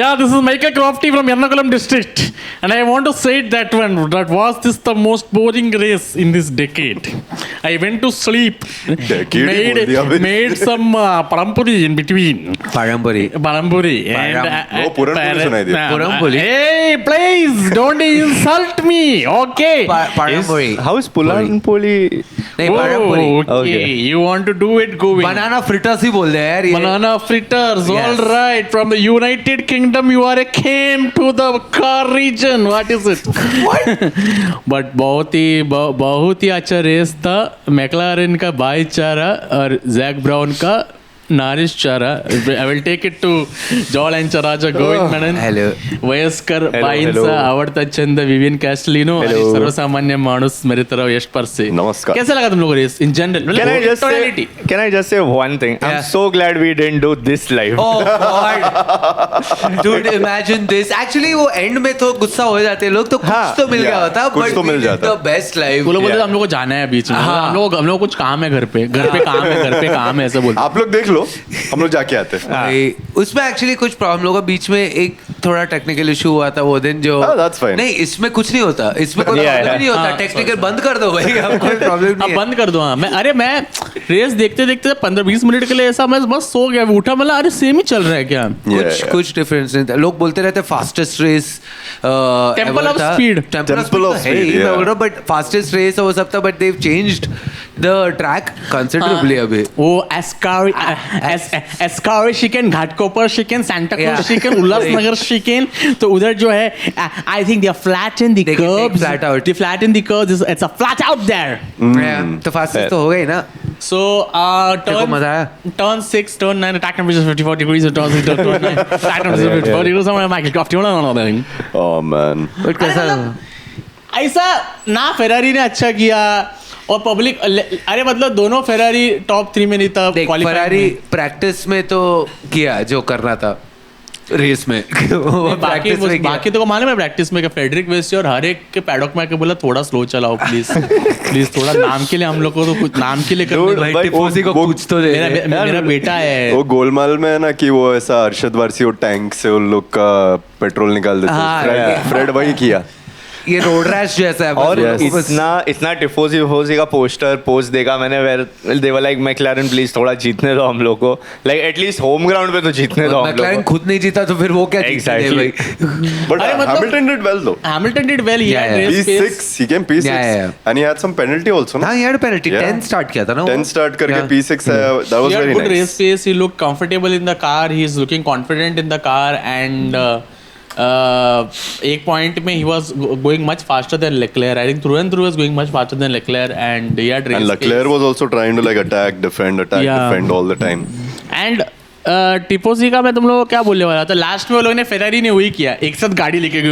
Yeah, this is Michael Crofty from Ernakulam district, and I want to say that was this the most boring race in this decade. I went to sleep, made some parampuri in between. Parampuri. वो पुरणपोळी सुनाई दे. Puran poli. Hey, please don't insult me. Okay. Parampuri. How is Pulanpoli? नहीं parampuri. Okay. You want to do it? Go in. Banana fritters ही बोल दे यार ये. Banana fritters. Yes. All right. From the United Kingdom, you are came to the car region. What is it? What? But बहुत ही अच्छा race था. McLaren का भाईचारा और Jack brown का नारिश चारा. I will take it to जॉल यांचा राजा गोविंद मेनन. Hello. वयस्कर बाईंचा आवडता छंद विवियन कॅस्टलिनो आणि सर्वसामान्य माणूस मेरे तरह यश परसे. नमस्कार. कैसा लगा तुम लोगों को race in general? Can I just say one thing? Yeah. I'm so glad we didn't do this live. Oh God, dude, imagine this. Actually, वो end में तो गुस्सा हो जाते लोग तो कुछ तो मिल गया होता. कुछ तो मिल जाता. The best live. वो लोग बोलते हम लोग को जाना है बीच में. हम लोग कुछ काम है घर पे काम है ऐसा बोलते. आप लोग देख लो, हम लोग जाके आते हैं. उसमें एक्चुअली कुछ प्रॉब्लम लोगों बीच में एक थोड़ा टेक्निकल इशू हुआ था वो दिन जो. That's fine. नहीं इसमें कुछ नहीं होता. इसमें कोई प्रॉब्लम नहीं होता. टेक्निकल बंद कर दो भाई. अब कोई प्रॉब्लम नहीं. अब बंद कर दो. हाँ मैं रेस देखते 15-20 मिनट के लिए ऐसा मैं बस सो गया. उठा मतलब अरे सेम ही चल रहा है क्या. कुछ डिफरेंस नहीं था. लोग बोलते रहते fastest race temple of speed. But fastest race वो सब था. But they changed the track considerably अभी. वो Ascari chicane, Ghatkopar chicane, Santa Cruz chicane, Ulhasnagar chicane. तो उधर जो है I think they are flat in the curves. They flat in the curves. It's a flat out there. तो फास्टेस्ट तो हो गई ना. So turn 6, turn 9, attack temperature 54 degrees, turn 6, turn 9, attack temperature 54 degrees. Somewhere Michael Crofty. Oh man. But कैसा ऐसा ना Ferrari ने अच्छा किया और पब्लिक अरे मतलब दोनों फेरारी टॉप 3 में नहीं था. फेरारी प्रैक्टिस में तो किया जो करना था रेस में. बाकी तो को मालूम है प्रैक्टिस में फेडरिक वेस्टी और हर एक के पैडॉक में बोला थोड़ा स्लो चलाओ प्लीज थोड़ा नाम के लिए हम लोग को तो कुछ नाम के लिए करने भाई टिफोसी को कुछ तो दे. मेरा बेटा है वो गोलमाल में है ना कि वो ऐसा अरशद वारसी वो टैंक से उन लोग का पेट्रोल निकाल देते. फ्रेड वही किया. ये रोड रैश जैसा है. और इतना टिफोसी का पोस्ट देखा मैंने. दे वर लाइक मैक्लारेन प्लीज थोड़ा जीतने दो हम लोग को. लाइक एटलीस्ट होम ग्राउंड पे तो जीतने दो. मैक्लारेन खुद नहीं जीता तो फिर वो क्या जीतेंगे भाई. But Hamilton did well though. Hamilton did well. He had race pace. P6 he came P6 and he had some penalty also. हाँ, he had a penalty. 10 start किया था ना. 10 start करके P6 that was very good nice. Race pace. He looked comfortable in the car. He is looking confident in the car and. एक point में he was going much faster than Leclerc. I think through and through was going much faster than Leclerc and he had race and Leclerc was also trying to like attack, defend all the time. And टिपोसी का मैं तुम लोगों को क्या बोलने वाला था. Last में वो लोगों ने फेरारी ने वही किया. एक साथ गाड़ी लेके गए.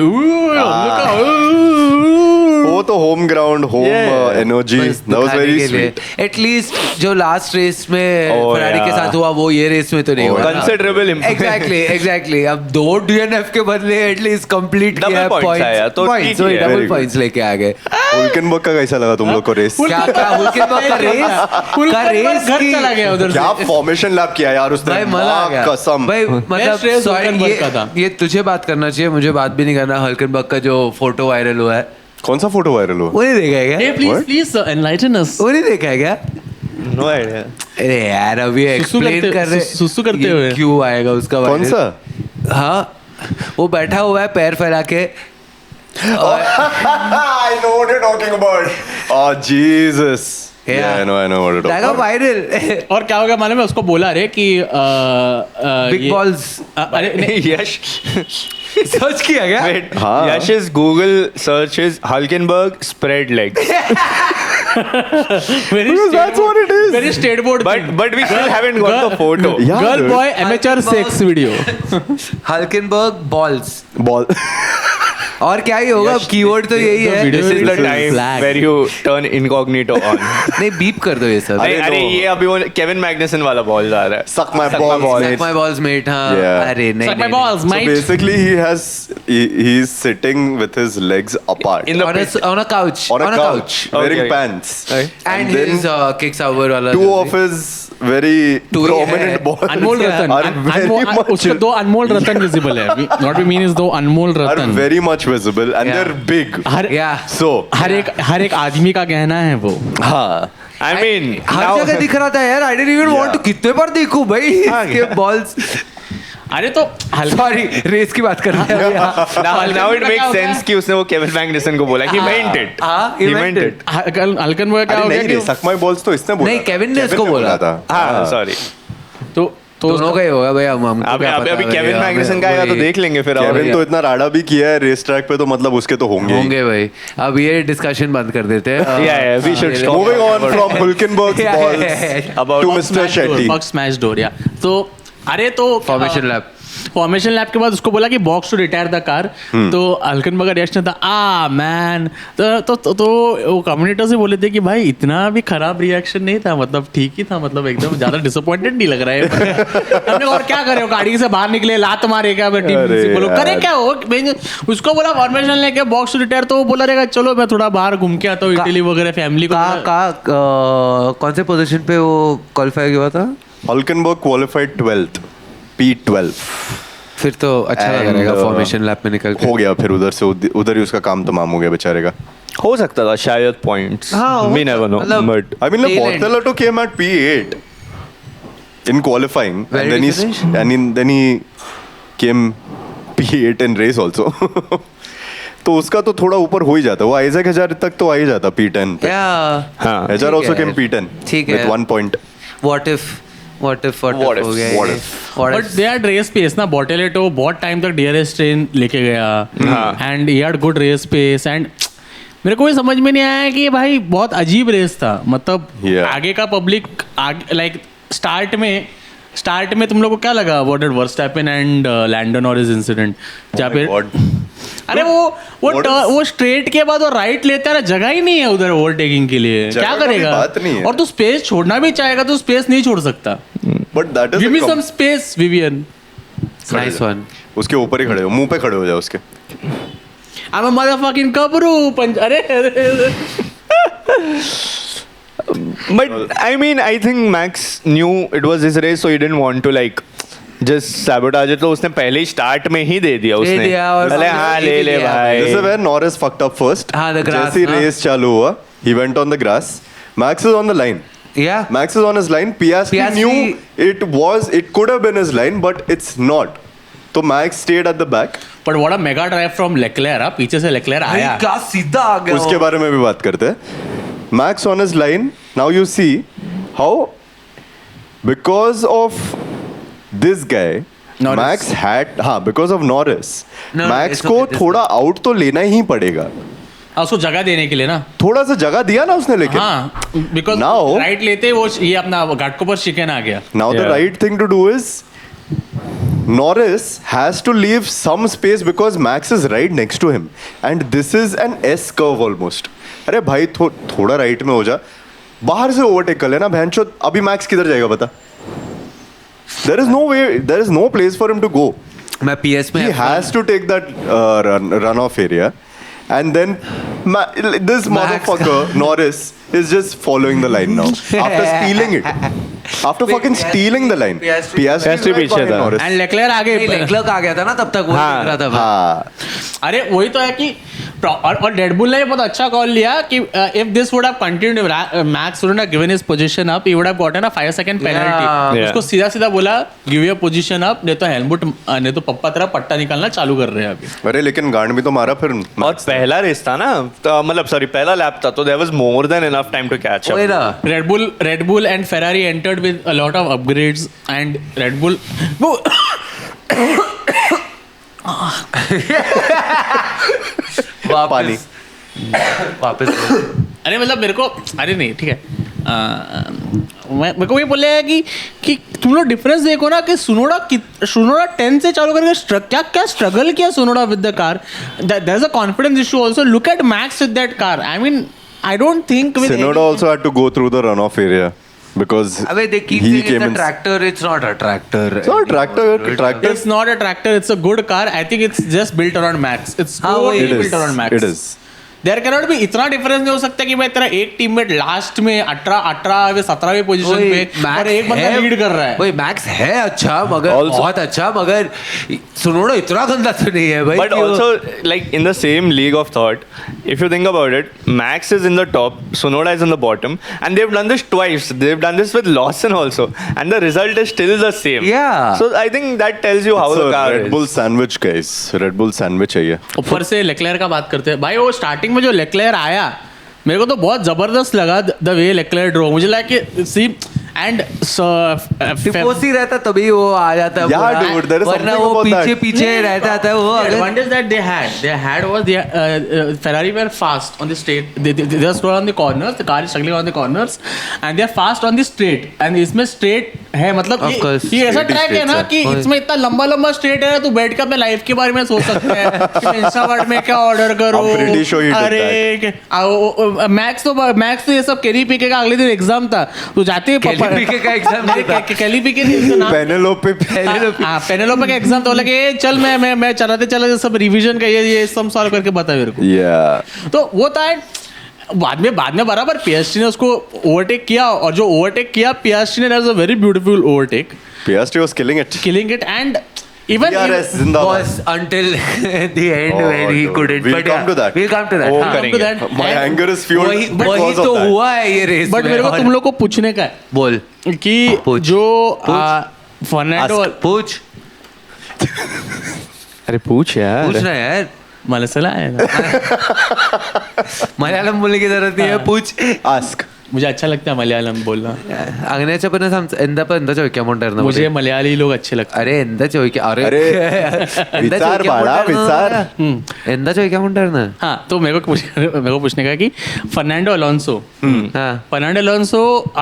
वो तो home ground home energy that was very sweet. At least जो लास्ट रेस में फेरारी के साथ हुआ वो ये रेस में तो नहीं हुआ. Considerable exactly. अब 2 DNF के बदले एटलीस्ट कंप्लीट किया. डबल पॉइंट्स लेके आ गए. हुल्केनबर्ग का कैसा लगा तुम लोग को रेस. क्या हुल्केनबर्ग का रेस घर चला गया उधर. क्या फॉर्मेशन लैप किया यार उसने. कसम भाई मतलब ये तुझे बात करना चाहिए मुझे बात भी नहीं करना. हुल्केनबर्ग का जो फोटो वायरल हुआ है. कौन सा फोटो वायरल हुआ. वो नहीं देखा है क्या. Please enlighten us. वो नहीं देखा है क्या. No idea. अरे यार अभी एक्सप्लेन कर रहे. सुसु करते हुए क्यों आएगा उसका कौन सा. हाँ वो बैठा हुआ है पैर फैला के. I know what you're talking about. Oh Jesus. Yeah, I know what you're talking about. Viral. और क्या होगा मालूम है उसको बोला रे कि बिग बॉल्स. अरे यश सर्च किया क्या. Yash's Google search is Hulkenberg spread legs. That's what it is. Very skateboard. But we still haven't got the photo. Yeah, girl boy amateur sex video. Hulkenberg balls. Ball. और क्या ही होगा. Keyword तो यही है. This is the time where you turn incognito on. नहीं beep कर दो ये सब. अरे ये अभी वो केविन मैग्नेसन वाला बॉल आ रहा है. Suck my balls mate. हाँ. अरे नहीं. Suck my balls mate. So basically he's sitting with his legs apart. On a couch. On a couch. Wearing pants. And his kicks over वाला. 2 of his very Two, prominent yeah. balls Anmol Ratan are very much उसके 2 अनमोल रतन visible है what we mean is 2 अनमोल are रतन very much visible and Yeah. they're big. हर Yeah. So हर एक आदमी का गहना है वो हाँ I mean, हर now- जगह दिख रहा था यार. I didn't even want to कितने बार देखूं भाई इसके balls. अरे तो Sorry, रेस की बात कर रहे हैं. now it का क्या makes होता sense है? कि उसने वो केविन मैग्नुसन को बोला he meant it. हाँ, he meant it. हल्कन वो क्या अरे हो गया नहीं रे कि suck my balls तो इसने बोला नहीं, था. केविन ने इसको ने बोला था. हाँ sorry. तो दोनों का ही होगा भाई. हमको अभी क्या पता अभी भाई, केविन हमें- मैग्नुसन का आएगा तो वही देख लेंगे फिर और केविन तो इतना राडा भी किया है रेस ट्रैक पे तो मतलब उसके तो होंगे ही. होंगे भाई. अब ये डिस्कशन बंद कर देते हैं. Yeah, we should stop. Moving on from Hulkenberg's Yeah, balls yeah, yeah. About to Mr. Shetty. Box smash door या तो अरे तो फॉर्मेशन लैब. फॉर्मेशन लैब के बाद उसको बोला कि box to retire the car तो हल्कनबर्ग का रिएक्शन था मैन तो वो कम्युनिटर से बोले थे कि भाई इतना भी खराब रिएक्शन नहीं था मतलब ठीक ही था मतलब एकदम ज्यादा डिसअपॉइंटेड नहीं लग रहा है हमने और क्या करे हो गाड़ी से बाहर निकले लात मारे क्या टीम अरे बोलो यार। करे क्या हो उसको बोला फॉर्मेशन लेके बॉक्स टू रिटायर तो वो बोला रहेगा चलो मैं थोड़ा बाहर घूम के आता हूँ इटली वगैरह फैमिली को कौन से पोजीशन पे वो क्वालिफाई हुआ था? Hulkenberg qualified 12th P12 फिर तो अच्छा लग And, रहेगा फॉर्मेशन लैब में निकल के. हो गया फिर उधर से उधर ही उसका काम तमाम हो गया बेचारे का. हो सकता था शायद पॉइंट्स हाँ, we never know मतलब- but I mean, like, Tail end. Bortolotto came at P8 in qualifying, Where and did then he he finish? then he came P8 in race also. तो उसका तो थोड़ा ऊपर हो ही जाता. वो आइजैक हजार तक तो आ ही जाता P10 पे. Yeah. हाँ हजार ठीक also है came P10 ठीक है. with 1 point. What if What if? हो गया What ये? if? What but if? They had race pace ना बॉटेलेटो बहुत टाइम तक डीआरएस ट्रेन लेके गया and he had good race pace and मेरे को ये समझ में नहीं आया कि भाई बहुत अजीब रेस था मतलब Yeah. आगे का पब्लिक लाइक स्टार्ट में तुम लोग को क्या लगा about it Verstappen and Lando और इज इंसिडेंट जहाँ पे God. अरे वो स्ट्रेट के बाद वो राइट लेता है जगह ही नहीं है उधर ओवरटेकिंग के लिए जगह क्या का भी करेगा बात नहीं है। और तू स्पेस छोड़ना भी चाहेगा तो स्पेस नहीं छोड़ सकता But that is give a me some space विवियन Nice one. उसके ऊपर ही खड़े हो, मुंह पे खड़े हो जाओ उसके. I'm a motherfucking kabru अरे but I mean I think Max knew it was his race so he didn't want to like just sabotage it तो उसने पहले ही स्टार्ट में ही दे दिया उसने दिया और अरे फिर हाँ दे ले ले दिया भाई This is where Norris fucked up first. हाँ, the grass, जैसे हाँ. रेस चालू हुआ, he went on the grass. Max is on the line. Yeah. Max is on his line. Piastri Piastri- knew it could have been his line, but it's not. तो Max stayed at the back. but what a mega drive from Leclerc पीछे से Leclerc आया क्या सीधा आ गया उसके वो. बारे में भी बात करते हैं. Max on his line. Now you see how because of this guy. Norris. Max had because of Norris. No, Max it's को okay, this थोड़ा आउट तो लेना ही पड़ेगा. उसको जगह देने के लिए ना थोड़ा सा जगह दिया ना उसने लेकिन. हाँ बिकॉज Now- राइट लेते वो ये अपना घाटकोपर शिकन आ गया Now the Yeah. right thing to do is Norris has to leave some space because Max is right next to him and this is an S curve almost. अरे भाई थोड़ा right में हो जा, बाहर से ओवरटेक कर लेना. भैंचो अभी मैक्स किधर जाएगा बता. There is no way, there is no place for him to go. मैं PS में He has to take that runoff area and then this motherfucker Norris is just following the line now after stealing it. After fucking stealing the line. Piastri- Piastri is right पीछे behind था. Norris. And Leclerc आगे Leclerc आ गया था ना तब तक वो हाँ, दिख रहा था भाई. हाँ अरे वही तो है कि और रेडबुल ने बहुत अच्छा कॉल लिया कि if this would have continued max would have given his position up he would have gotten a 5 second penalty Yeah. उसको सीधा सीधा बोला गिव योर पोजीशन अप नहीं तो हेलमेट नहीं तो पप्पा तेरा पट्टा निकालना चालू कर रहे हैं अभी अरे लेकिन गांड भी तो मारा फिर. और पहला रेस था ना तो मतलब सॉरी पहला लैप था तो there was more than enough time to catch वही अप ना. Red Bull and Ferrari entered with a lot of upgrades and Red Bull पानी. वापस अरे मतलब मेरे को अरे नहीं ठीक है मेरे को ये बोले है कि तुम लोग डिफरेंस देखो ना कि सुनोड़ा 10 से चालू करके क्या स्ट्रगल किया Tsunoda with the car. There is a confidence issue also. Look at Max with that car. I mean I don't think with Tsunoda also had to go through the runoff area because अबे they keep he saying came it's a in. tractor. It's not a tractor. It's not a tractor. it's not a tractor, it's a good car. I think it's just built around Max. It's हाँ, totally वही. It built is. around Max. It is. There can not be इतना difference नहीं हो सकता कि भाई तेरा एक टीममेट लास्ट में 17वीं पोजीशन पे और एक बंदा लीड कर रहा है. भाई मैक्स है अच्छा मगर Also- बहुत अच्छा मगर सुनोडो इतना गंदा तो नहीं है भाई. But also, like in the same league of thought, if you think about it, Max is in the top, Sonoda is in the bottom, and they've done this twice. They've done this with Lawson also, and the result is still the same. Yeah. So I think that tells you how It's the a car Red is. Bull sandwich, guys. Red Bull sandwich है ये. ऊपर से LeClair का बात करते हैं भाई. वो स्टार्टिंग में जो लेक्लेयर आया मेरे को तो बहुत जबरदस्त लगा द वे लेक्लेयर ड्रो. मुझे लगा कि सी एंड टिफोसी रहता तभी वो आ जाता है Yeah, पूरा. dude, there is वरना something वो about that. पीछे रहता था वो अगर advantage that they had was Ferrari were fast on the straight. They are slow on the corners. The car is struggling on the corners, and they are fast on the straight. And इसमें straight है मतलब Of course, ये ऐसा straight ही track है straight ना है. कि इसमें इतना लंबा straight है तू बैठ के अपने लाइफ के बारे में सोच सकता है कि मैं इंस्टावर्ड में क्या ऑर्डर करूँ. I'm pretty sure he did अरे मैक्स तो ये सब केली पीके का अगले दिन एग्जाम था. तू जाते केली पीके का exam नहीं था. केली पीके नहीं उसका नाम. Penelope. पेनेलोपे का एग्जाम तो लगे चल मैं चलाते सब रिवीजन का ये सब सॉल्व करके बता मेरे को. Yeah. तो वो था बाद में बराबर पीएसटी ने उसको ओवरटेक किया और जो ओवरटेक किया पीएसटी ने a very beautiful overtake Piastri was killing it. Killing it and even DRS जिंदाबाद. was until the end Oh, when he dude. couldn't. We'll But come yeah, to that. We'll come to that. Oh, हाँ. करेंगे. My anger is fueled वही because तो of that. हुआ है ये race but मेरे को तुम लोग को पूछने का है बोल कि पूछ. जो पूछ. फर्नांडो पूछ अरे पूछ यार. पूछना यार मला चला है ना. मलयालम बोलने की जरूरत नहीं है पूछ. Ask. मुझे अच्छा लगता है मलयालम बोलना. അങ്ങനെയാ പിന്നെ എന്താ ചോദിക്കാമുണ്ടായിരുന്നു मुझे मलयाली लोग अच्छे लगते അരെ എന്താ ചോദിക്കാ अरे എന്താ विचार बाड़ा विचार. എന്താ ചോദിക്കാമുണ്ടായിരുന്നു हैं. हाँ तो मेरे को पूछने का कि फर्नांडो अलोंसो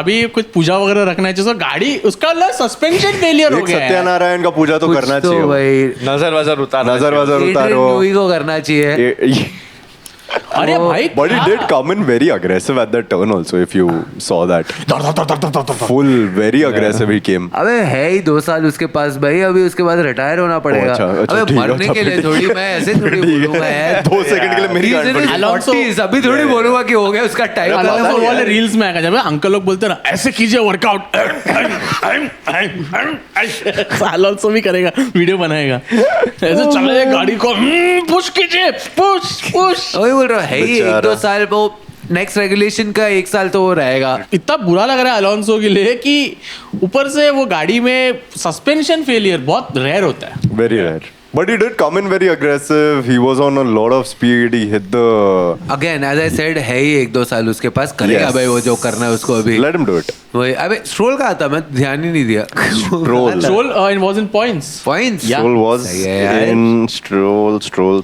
अभी कुछ पूजा वगैरह रखना चाहिए. उसका गाड़ी उसका सस्पेंशन फेलियर हो एक गया है. सत्यनारायण का पूजा तो करना तो चाहिए. भाई नजर वजर उतार. नजर वजर उतारो. को करना चाहिए. अरे भाई But he did come in very aggressive at that turn also, if you saw that. Full, very aggressive he came. अबे है ही 2 साल उसके पास भाई अभी उसके बाद रिटायर होना पड़ेगा. अच्छा, अबे ठीक है, मरने अच्छा, के लिए ठीक है. थोड़ी मैं ऐसे थोड़ी ठीक है. बोलूंगा यार. 2 सेकंड के लिए मेरी गांड पड़ी. Alonso- 40s, अभी थोड़ी बोलूंगा कि हो गया उसका टाइम. अलोंसो वाले रील्स में आएगा जब अंकल लोग बोलते हैं ना ऐसे कीजिए वर्कआउट. अलोंसो भी करेगा वीडियो बनाएगा ऐसे चले गाड़ी को पुश कीजिए पुश. वही बोल रहा हूँ है ही बेचारा. 1-2 साल वो नेक्स्ट रेगुलेशन का 1 साल तो वो रहेगा. इतना बुरा लग रहा है अलोंसो के लिए कि ऊपर से वो गाड़ी में सस्पेंशन फेलियर बहुत रेयर होता है. Very rare. But he did come in very aggressive. He was on a lot of speed. He hit the. Again as I said है ही 1-2 साल उसके पास करेगा Yes. भाई वो जो करना है उसको अभी. Let him do it. वही अबे स्ट्रोल का था मैं ध्यान ही नहीं दिया. Stroll. Stroll was in points. Points Yeah. Stroll was सही है यार. in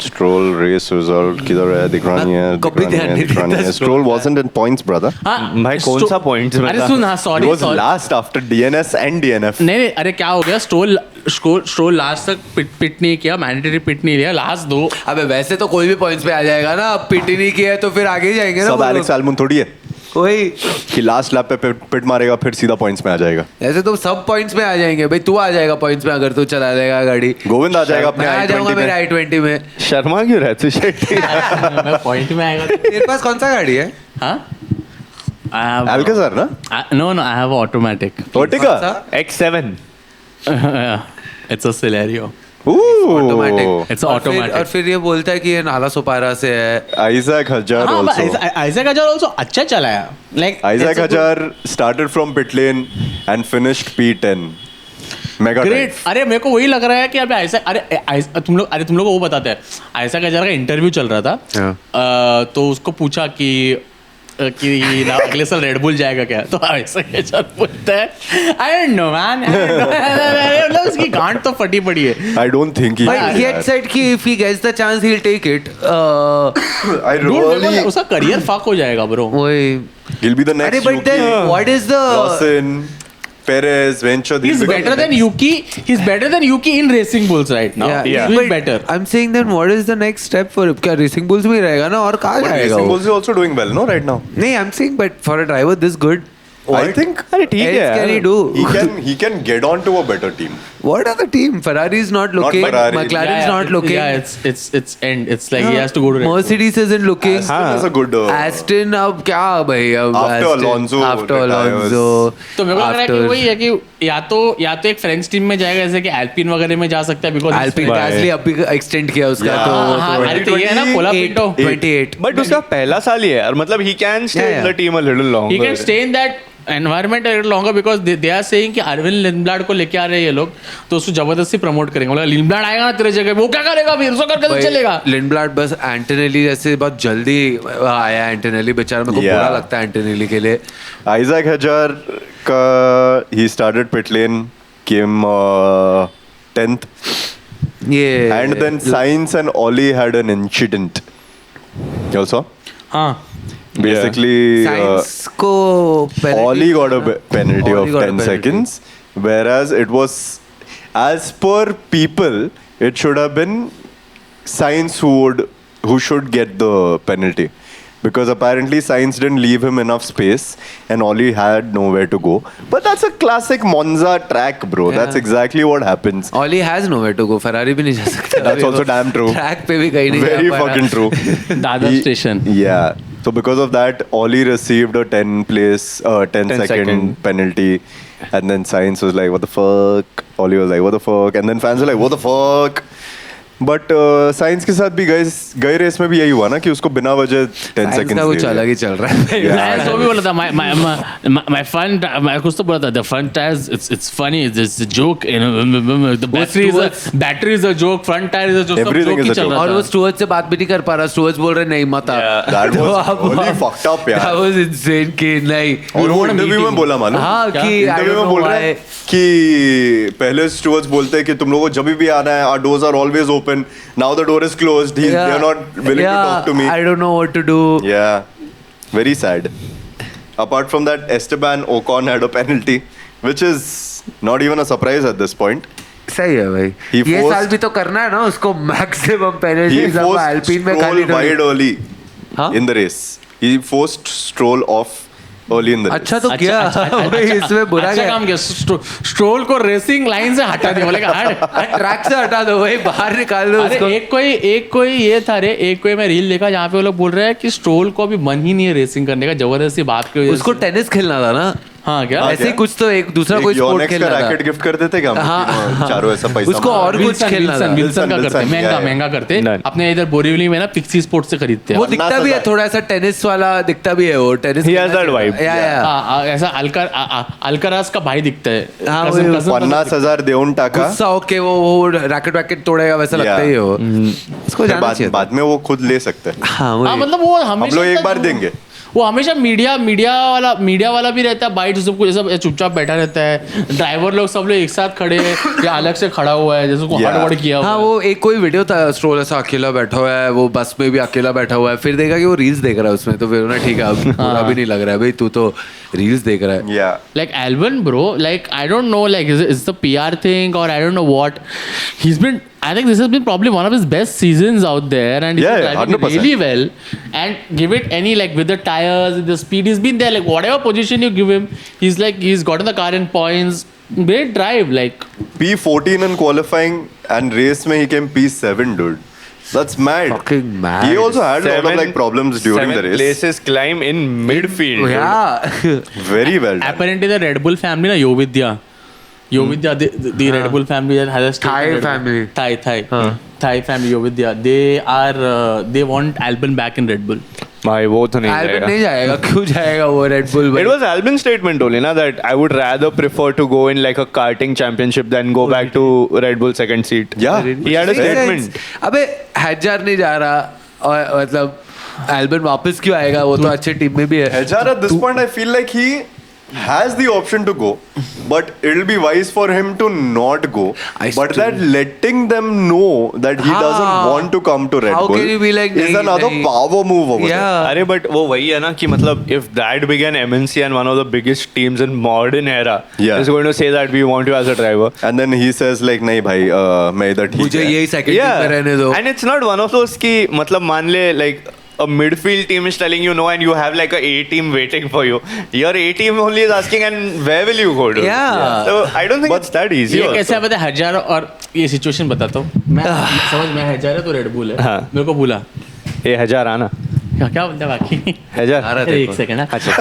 Stroll race result. किधर है? दिख रहा नहीं है. कभी ध्यान नहीं दिख रहा नहीं देता है. Stroll wasn't in points, brother. हाँ, भाई कौन सा points में अरे था? सुन हाँ He sorry was last after DNS and DNF. नहीं अरे क्या हो गया स्ट्रोल लास्ट तक पिट नहीं किया मैंडेटरी पिट नहीं लिया लास्ट 2. अबे वैसे तो कोई भी पॉइंट्स पे आ जाएगा ना. अब पिट ही नहीं किया है तो फिर आगे ही जाएंगे ना सब वो लोग. एलेक्स एल्बन थोड़ी है वही कि लास्ट लैप पे पिट मारेगा फिर सीधा पॉइंट्स में आ जाएगा. ऐसे तो सब पॉइंट्स में आ जाएंगे भाई. तू आ जाएगा पॉइंट्स में अगर तू चला लेगा गाड़ी. गोविंद आ जाएगा अपने मैं आ जाऊंगा i20 मेरे में. i20 में. शर्मा क्यों रहते शेट्टी? मैं पॉइंट में आएगा. तेरे पास कौन सा गाड़ी है? हाँ Alcazar ना? No I have automatic. Ortega. X7. It's a Celerio. Automatic. It's और ऑटोमेटिक. फिर ये बोलता है कि ये नाला सोपारा से है. Isaac Hajar हाँ also. आइजैक हजार आल्सो अच्छा चला है. Like Isaac Hajar started from pit lane and finished P10. Mega great. drive. अरे मेरे को वही लग रहा है कि अबे ऐसा तुम लोग को वो बताते हैं आइजैक हजार का इंटरव्यू चल रहा था. तो उसको पूछा कि अगले साल रेडबुल जाएगा क्या. तो ऐसा कैसा बोलता है आई डोंट नो मैन. मतलब उसकी गांड तो फटी पड़ी है. I don't think he. But can, he had यार. said कि if he gets the chance he'll take it. I Dude, मेरे को really. उसका करियर फक हो जाएगा ब्रो. वही. He'll be the अरे next but then Yuki, what is the Lawson, Perez, Venture. He's better than Yuki. He's better than Yuki in Racing Bulls right now. Yeah. He's But better. I'm saying then what is the next step for क्या Racing Bulls में ही रहेगा ना और कहाँ But जाएगा Racing वो? Bulls is also doing well, no, right now. नहीं I'm saying but for a driver this good I think अरे ठीक है else can he यार. do? he can get on to a better team. What are the team? Ferrari is not looking. Ferrari. McLaren is not looking. Yeah, it's end. It's like he has to go to Red Bull. Mercedes isn't looking. Aston is a good. Aston अब क्या भाई अब After Aston, Alonso after retires. Alonso तो मेरे को लग रहा है कि after वही है कि या तो एक फ्रेंच टीम में जाएगा जैसे कि एल्पिन वगैरह में जा सकता है बिकॉज Alpine Gasly अभी एक्सटेंड किया उसका Yeah. तो हाँ, अरे तो ये है ना पोला पिंटो 28 But उसका पहला साल ही है यार. मतलब he can stay Yeah, in the team a little longer. he can stay in that environment a little longer because they are saying कि अरविंद लिंडब्लाड को लेके आ रहे हैं ये लोग तो उसको जबरदस्ती प्रमोट करेंगे बोला लिंडब्लाड आएगा ना तेरे जगह वो क्या करेगा फिर उसको करके तो चलेगा लिंडब्लाड बस एंटोनेली जैसे बहुत जल्दी आया एंटोनेली बेचारा मेरे को Yeah. बुरा लगता है एंटोनेली के लिए Isaac Hadjar ka he started pit lane, came 10th, ये and then Sainz and Ollie had an incident. You all saw? हाँ Basically, साइंस को Ollie got a penalty Ollie of got a 10 penalty. seconds, whereas it was, as per people, it should have been Sainz who should get the penalty. Because apparently Sainz didn't leave him enough space and Ollie had nowhere to go. But that's a classic Monza track, bro. Yeah. That's exactly what happens. Ollie has nowhere to go Ferrari भी नहीं जा सकता That's also damn true. Track पे भी कहीं नहीं Very जा पा रहा fucking true. Dadar He- station Yeah. So because of that, Ollie received a 10 second second. penalty. And then Sainz was like, what the fuck? Ollie was like, what the fuck? And then fans were like, what the fuck? But Sainz के साथ भी गए race में भी यही हुआ ना कि उसको बिना वजह 10 साइंस seconds का दे कुछ दिए। अलग ही चल रहा है Yeah. मैं तो भी बोला था my fun मैं कुछ तो बोला था the fun tires it's funny it's a joke you know the battery is a joke front tire is a joke सब Everything joke is he a चल joke. रहा और था वो स्टुअर्ट से बात भी नहीं कर पा रहा स्टुअर्ट बोल रहे नहीं मत आप That तो was अब- really fucked up यार। That was insane कि नहीं और वो want a इंटरव्यू में meeting. बोला मालूम हाँ क्या? कि I इंटरव्यू don't में know बोल रहे हैं why. कि पहले स्टुअर्ट्स बोलते हैं कि तुम लोगों को जब भी आना है our doors are always open now the door is closed they are not willing to talk to me I don't know what to do yeah very sad apart from that Esteban Ocon had a penalty which is not even a surprise at this point सही है भाई He ये forced- साल भी तो करना है ना उसको मैक्सिमम he पेनल्टीज अब forced एल्पिन में Stroll खाली wide early हाँ? in the race he forced Stroll off early in the race अच्छा तो क्या भाई इसमें बुरा अच्छा क्या काम किया स्ट्रोल को रेसिंग लाइन से हटा दिया बोलेगा हट ट्रैक से हटा दो भाई बाहर निकाल दो अरे उसको एक कोई ये था रे एक कोई मैं रील देखा जहाँ पे वो लोग बोल रहे हैं कि स्ट्रोल को अभी मन ही नहीं है रेसिंग करने का जबरदस्ती बाप की वजह उसको से। टेनिस खेलना था ना हाँ क्या हाँ, ऐसे ही क्या? कुछ तो एक दूसरा कोई एक स्पोर्ट Yonex का खेलना था रैकेट गिफ्ट कर देते क्या हम हाँ, तीनों हाँ। चारों ऐसा पैसा उसको और कुछ खेलना था विल्सन का करते हैं, Wilson, महंगा yeah, yeah. महंगा करते हैं। None. अपने इधर बोरीवली में ना पिक्सी स्पोर्ट्स से खरीदते हैं वो दिखता भी है 50,000 थोड़ा सा टेनिस वाला दिखता भी है वो tennis He has that vibe. ऐसा अल्कराज का भाई दिखता है हाँ, Cousin- वो cousin- 50,000 देऊन टाका गुस्सा होके वो रैकेट वैकेट तोड़ेगा वैसा लगता ही है वो उसको जाना चाहिए था। बाद में वो खुद ले सकते हैं हाँ हाँ वही। मतलब वो हम हमेशा लोग एक बार देंगे वो हमेशा मीडिया वाला भी रहता है बाइट सब कुछ सब चुपचाप बैठा रहता है ड्राइवर लोग सब लोग एक साथ खड़े हैं या अलग से खड़ा हुआ है जैसे को Yeah. हड़बड़ किया हुआ हाँ है। वो एक कोई वीडियो था स्ट्रोल ऐसा अकेला बैठा हुआ है वो बस में भी अकेला बैठा हुआ है फिर देखा कि वो रील्स देख रहा है उसमें तो फिर ना ठीक है अब बुरा भी नहीं लग रहा है भाई तू तो रील्स देख रहा है या Like Albon, bro, like I don't know, like is the PR thing or I don't know what. He's been, I think this has been probably one of his best seasons out there, and he's Yeah, been driving 100%. really well. And give it any like with the tires, with the speed, he's been there. Like whatever position you give him, he's gotten the car in points. Great drive, like P14 in qualifying and race में he came P7 dude that's mad Fucking mad. he also had a lot of like problems during the 7 race places climb in midfield. dude. yeah very well done. apparently the Red Bull family, na Yovidya, the Red Bull family that has a stake in Thai Red Bull. family. Thai family Yovidya. They want Albon back in Red Bull. भाई वो तो नहीं eleven जाएगा. नहीं जाएगा क्यों जाएगा वो red bull It was Albon's statement only, na, that I would rather prefer to go in like a karting championship than go back to Red Bull second seat. yeah He had a statement. अबे हैजार नहीं जा रहा और मतलब eleven वापस क्यों आएगा वो तो अच्छे टीम में भी है Hajar at this point I feel like he has the option to go but it'll be wise for him to not go I but still- that letting them know that he doesn't हाँ. want to come to Red How Bull can you be like, is नहीं, another नहीं. power move over there Yeah. अरे but वो वही है ना कि मतलब if that big an MNC and one of the biggest teams in modern era Yeah. is going to say that we want you as a driver. and then he says like नहीं भाई मैं इधर ठीक मुझे है यही second team में रहने दो and it's not one of those कि मतलब मान ले like a midfield team is telling you no, and you have like a A team waiting for you. Your A team only is asking, and where will you go to? Yeah. So I don't think it's that easy. ये also. कैसे है पता है? हजार और ये situation बताता हूँ मैं, समझ में हजार है तो रेड बुल है, हाँ। मेरे को बोला ये 1000 आना क्या बोलते हैं बाकी? 1000 आ रहा अरे एक था सेकंड ना, अच्छा।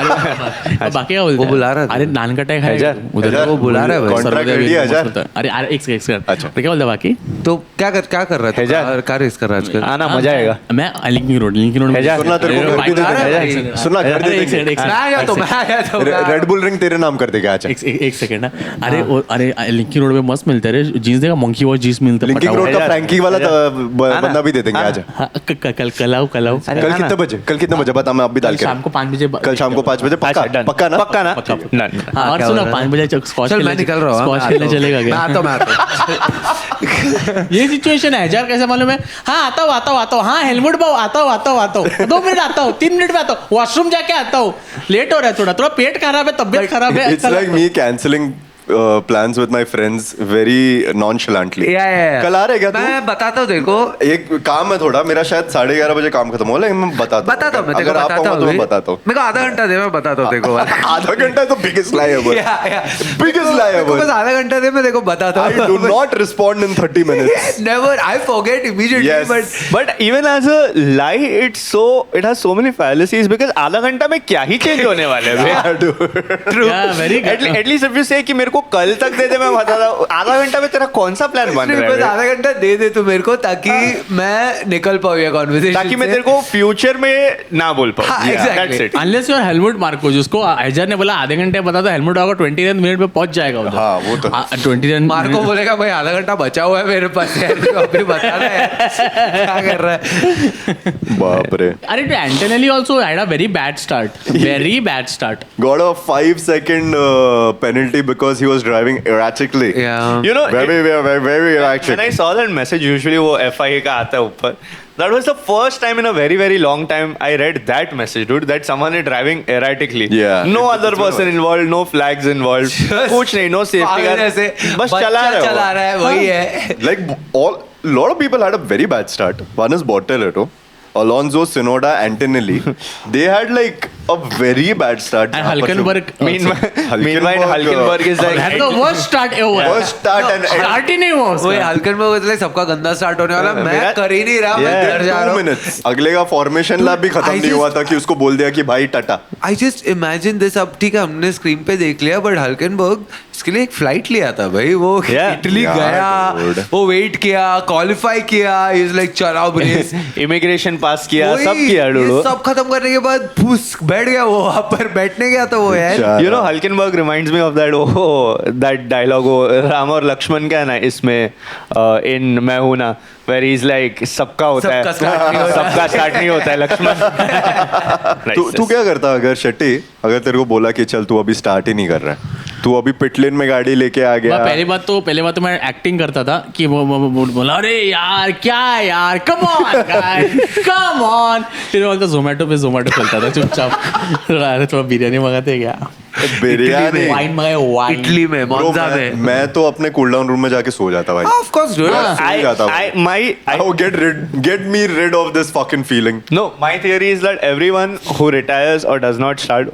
बाकी क्या बोलते वो हैं? बुला रहा था। अरे नान का टैग है हजार? उधर, वो बुला रहा है भाई। Contract सर्वोदय ready है, मस्त हजार? होता है। अरे एक सेकंड अच्छा। क्या बोलते हैं बाकी? तो क्या कर रहा था? हजार? कार रेस कर रहा है आजकल। आना मजा आएगा. मैं लिंकिंग रोड में हजार? सुनना तेरे को घर भी दे देंगे. सुनना घर दे एक सेकंड देंगे. मैं आ जाता हूँ, मैं आ जाता हूँ। रेड बुल रिंग तेरे नाम कर देगा. अच्छा. एक सेकंड ना. अरे लिंकिंग रोड में मस्त मिलते हैं रे जीन्स, देखा मंकी वॉच जीन्स मिलता है लिंकिंग रोड का हजार. फ्रैंकी वाला बंदा भी दे देंगे. हाँ. आजा. हाँ, कल आओ कल कितने बजे बता, मैं अब भी डाल के. शाम को 5 बजे. कल शाम को 5 बजे पक्का. अच्छा, done. पक्का ना. पक्का ना. पक्का. Done. हाँ, और क्या सुनो हो रहा है? 5 बजे स्क्वॉश चल मैं निकल रहा हूँ. स्क्वॉश खेलने चलेगा मैं क्या? आता हूँ. ये सिचुएशन है हजार, कैसे मालूम है? हाँ आता हूँ. हाँ हेलमेट भाव आता हूँ 2 मिनट आता हूँ, 3 मिनट में आता हूँ, वॉशरूम जाके आता हूँ, लेट हो रहा है थोड़ा पेट खराब है, तबीयत खराब है. It's like me canceling plans with my friends very nonchalantly. कल आ रहे क्या तू? मैं बताता हूँ देखो. एक काम है थोड़ा मेरा, शायद 11:30 बजे काम खत्म हो, लेकिन मैं बताता हूँ. मैं तेरे को अगर आप बताता पाऊंगा तो हूँ. मैं बताता हूँ. मेरे को आधा घंटा दे, मैं बताता हूँ देखो. आधा घंटा तो biggest lie ever. Biggest lie मेरे को ever. बस आधा घंटा दे, मैं देखो बताता I हूँ. do not respond in 30 minutes. Never, I forget immediately. Yes. But even as a lie, it has so many fallacies because आधा घंटा में क्या ही चेंज होने वाले हैं. Yeah, dude. Yeah, very good. At least if you say कि मेरे को कल तक दे दे, मैं बता रहा हूँ, आधा घंटा में तेरा कौन सा प्लान बन बस रहा है? आधा घंटा दे तू मेरे को, ताकि मैं निकल पाऊँ ये कॉन्वर्सेशन. ताकि मैं तेरे को फ्यूचर में ना बोल पाऊँ. हाँ, exactly. That's it. Unless your helmet Marco, जिसको हजार ने बोला आधे घंटे बता, तो हेलमेट होगा 29 मिनट में पहुंच जाएगा उधर. हाँ, वो तो. 29 मार्को बोलेगा भाई आधा घंटा बचा हुआ है मेरे पास यार, तो अभी बता रहा है क्या कर रहा है. बाप रे. अरे to Antonelli also had a very bad start. Got a 5-second penalty because he was driving erratically. Yeah. You know, Very erratic. when I saw that message, usually वो FIA का आता है ऊपर. That was the first time in a very, very long time I read that message, dude. That someone is driving erratically. Yeah. No other person involved, no flags involved. कुछ नहीं, no safety पागल car. ऐसे बस बच्चा चला रहा है वो. वही है. Like lot of people had a very bad start. One is Bortoleto, Alonso, Tsunoda, Antonelli. They had like a very bad start. And Hülkenberg. Meanwhile, Hülkenberg is like. That's the worst start ever. First start and Start ही नहीं हुआ वही उसका. हल्कन में मतलब सबका गंदा start होने वाला. मैं मेरा- कर ही नहीं रहा, मैं Yeah. डर जा रहा 2 हूँ. minutes. अगले का फॉर्मेशन लैब भी खत्म I नहीं हुआ just- था कि उसको बोल दिया कि भाई Tata. I just imagine this. अब ठीक है हमने स्क्रीन पे देख लिया, बट हल्कनबर्ग इसके लिए एक फ्लाइट लिया था भाई. वो Yeah. इटली Yeah, गया, dude. वो वेट किया, क्वालिफाई किया, इज लाइक चलाओ ब्रेस. Immigration pass किया, वही, सब किया, ये dude. सब खत्म करने के बाद फूस बैठ गया वो वहां पर. बैठने गया तो वो यार. Shut You know, up. Hulkenberg reminds me of that dialogue, Ram और लक्ष्मण का है ना इसमें, in मैं हूं ना, where he's like सबका होता है, सबका start नहीं होता है. सबका स्टार्ट नहीं होता है लक्ष्मण. तू क्या करता अगर शेट्टी, अगर तेरे को बोला कि चल तू अभी स्टार्ट ही नहीं कर रहा है, तू अभी पिट लेन में गाड़ी लेके आ गया. पहले बात तो मैं एक्टिंग करता था कि वो बोला अरे यार क्या यार कम ऑन. फिर बोलता जोमेटो चलता था चुपचाप. अरे थोड़ा बिरयानी मंगाते क्या, बिरयानी. वाइन मंगाए वाइन. इटली में, Bro, मोंजा में. मैं तो अपने कूल डाउन रूम में जाके सो जाता भाई. Of course dude. Oh, get me rid of this fucking feeling. No, my theory is that everyone who retires or does not start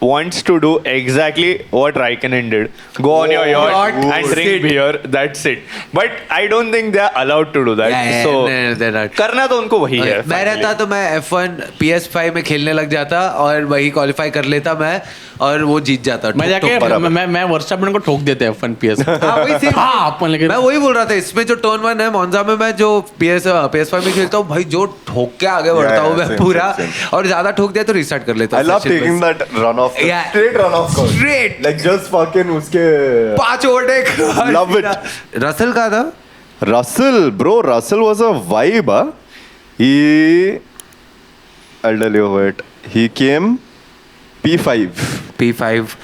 wants to do exactly what Raikkonen did. Go on your yacht Yacht, and drink sit. beer. That's it. But I don't think they are allowed to do that. So they're not. करना तो उनको वही है. मैं रहता तो मैं F1 PS5 में खेलने लग जाता और वही क्वालिफाई कर लेता मैं, और वो जीत जाता. मैं जाके मैं वर्कशॉप को ठोक देते हैं PS. हाँ, वही same. हाँ, अपन लेके मैं वही बोल रहा था. इसमें जो टर्न 1 है मोंजा में, मैं जो PS5 में खेलता हूँ भाई, जो ठोक के आगे बढ़ता हूँ मैं same, पूरा. same. और ज्यादा ठोक दिया तो रिस्टार्ट कर लेता I हूँ. love taking that run off. Yeah. Straight run off. Straight. Like just fucking उसके. 5 ओवरटेक. Love it. रसल का था. Russell was a vibe. I'll tell you what. He came P5. P5